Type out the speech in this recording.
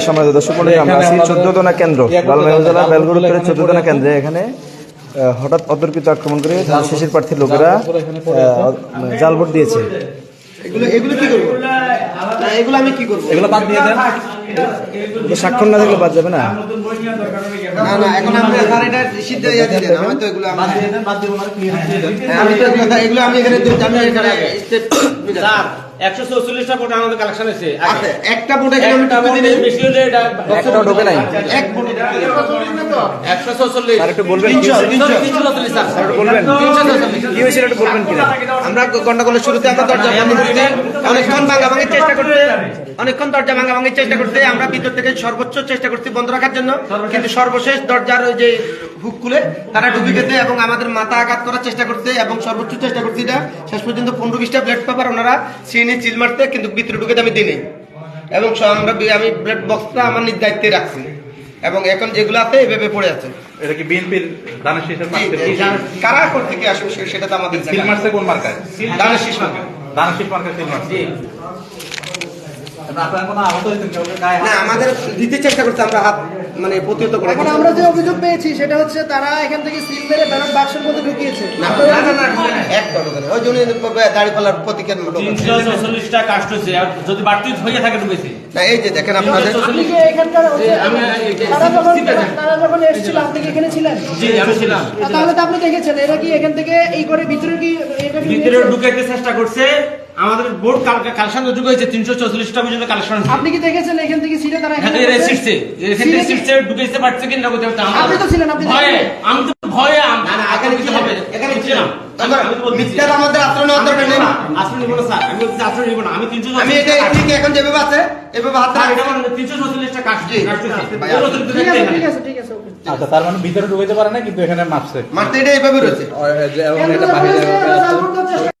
সমাজ দর্শক মণ্ডলী, আমরা আছি 14 কেন্দ্র, লালমনিরহাট জেলার বেলগড় উত্তরের 14 কেন্দ্রে। এখানে হঠাৎ অতর্কিত আক্রমণ করে ধান শীষের প্রার্থীর লোকেরা জাল ভোট দিয়েছে। এগুলো কি করবো? এগুলো আমি কি করবো? এগুলো বাদ দিয়ে দেন, স্বাক্ষর না থাকলে বাদ যাবে না। না না, এখন আপনি স্যার এটা সিদ্ধ ইয়া দিলেন, আমি তো এগুলো বাদ দিয়ে দেন, বাদ দিব মানে ক্লিয়ার দিয়ে দেন। আমি তো এগুলো আমি এখানে আমি এখানে স্টেপ স্যার 144টা ভোট আমাদের কালেকশন হয়েছে। আচ্ছা, একটা ভোটে গেলে আমি টাকা দিই বেশি হলে এটা একটা ঢোকে নাই। এক ভোটে 144 স্যার একটু বলবেন, 344 স্যার স্যার একটু বলবেন কি হয়েছিল, একটু বলবেন কিনা? আমরা গন্ডগোলের শুরুতে আমরা দরজা বন্ধ করতে অনেকক্ষণ ভাঙাভাঙির চেষ্টা করতে অনেকক্ষণ দরজা ভাঙাভাঙির চেষ্টা করতে আমরা ভিতর থেকে সর্বোচ্চ চেষ্টা করছি বন্ধ রাখার জন্য, কিন্তু সর্বশেষ দরজার ওই যে হুক খুলে তারা ঢুকে গেছে এবং আমাদের মাথা আঘাত করার চেষ্টা করতে এবং সর্বোচ্চ চেষ্টা করছি এটা শেষ পর্যন্ত 15-20টা ব্লেড পেপার ওনারা সিনে চিল মারতে, কিন্তু ভিতরে ঢুকে আমি দিই এবং আমি ব্লেড বক্সটা আমার নিজ দায়িত্বে রাখছি এবং এখন যেগুলো আছে এভাবে পড়ে আছে। এটা কি বিএনপির দানের শীষের কারা করতে কি আসলে সেটা তো আমাদের সিল মারছে কোন মার্কায়? দানের শীষ মার্কা। দানের শীষ মার্কায় সিল মারছে। আপনার কোনো আহত হয়েছেন কেউ? না, আমাদের দিতে চেষ্টা করছে, আমরা হাত মানে প্রতিহত করে। এখন আমরা যে অভিযোগ পেয়েছি সেটা হচ্ছে তারা এখান থেকে সিল মেরে ব্যালট বাক্সের মধ্যে ঢুকিয়েছে। না না না, একটা ঢোকে না, ওই জন্য দাড়িপাল্লার প্রতীকের ঢোকে 344টা কাস্ট হয়েছে, আর যদি বাড়তি হয়ে থাকে ঢুকেছে না। এই যে দেখেন আপনাদের আপনি কি এখানকার তারা যখন এসেছিল আপনি কি এখানে ছিলেন? জি আমি ছিলাম। তাহলে তো আপনি দেখেছেন এরা কি এখান থেকে এই করে ভিতরে কি এটা কি ভিতরে ঢুকাইতে চেষ্টা করছে। আমাদের বোর্ড কালেকশন ঢুকে হয়েছে 344টা পর্যন্ত কালেকশন। আপনি কি দেখেছেন এখান থেকে ছিঁড়ে তারা এখানে শিখছে এখান থেকে শিখছে ঢুকাইতে পারছে কিনা বলতে পারছে। আপনি তো ছিলেন, আপনি ভয়ে আমি তো ভয়ে না না, এখানে কি হবে? এখানে ছিলাম। মিথ্যার আমাদের আশ্রয় নেওয়ার দরকার নেই। আশ্রয় নিব না স্যার, আমি বলছি আশ্রয় নিব না। আমি 344 আমি এটা ঠিক এখন যেভাবে আছে এভাবে হাত স্যার, এটা মানে 344টা কাস্ট ঠিক আছে ঠিক আছে ওকে। আচ্ছা, তার মানে ভিতরে ঢুকাইতে পারে না, কিন্তু এখানে মারছে। মারতে এটা এইভাবে রয়েছে। এবং এটা বাহিরে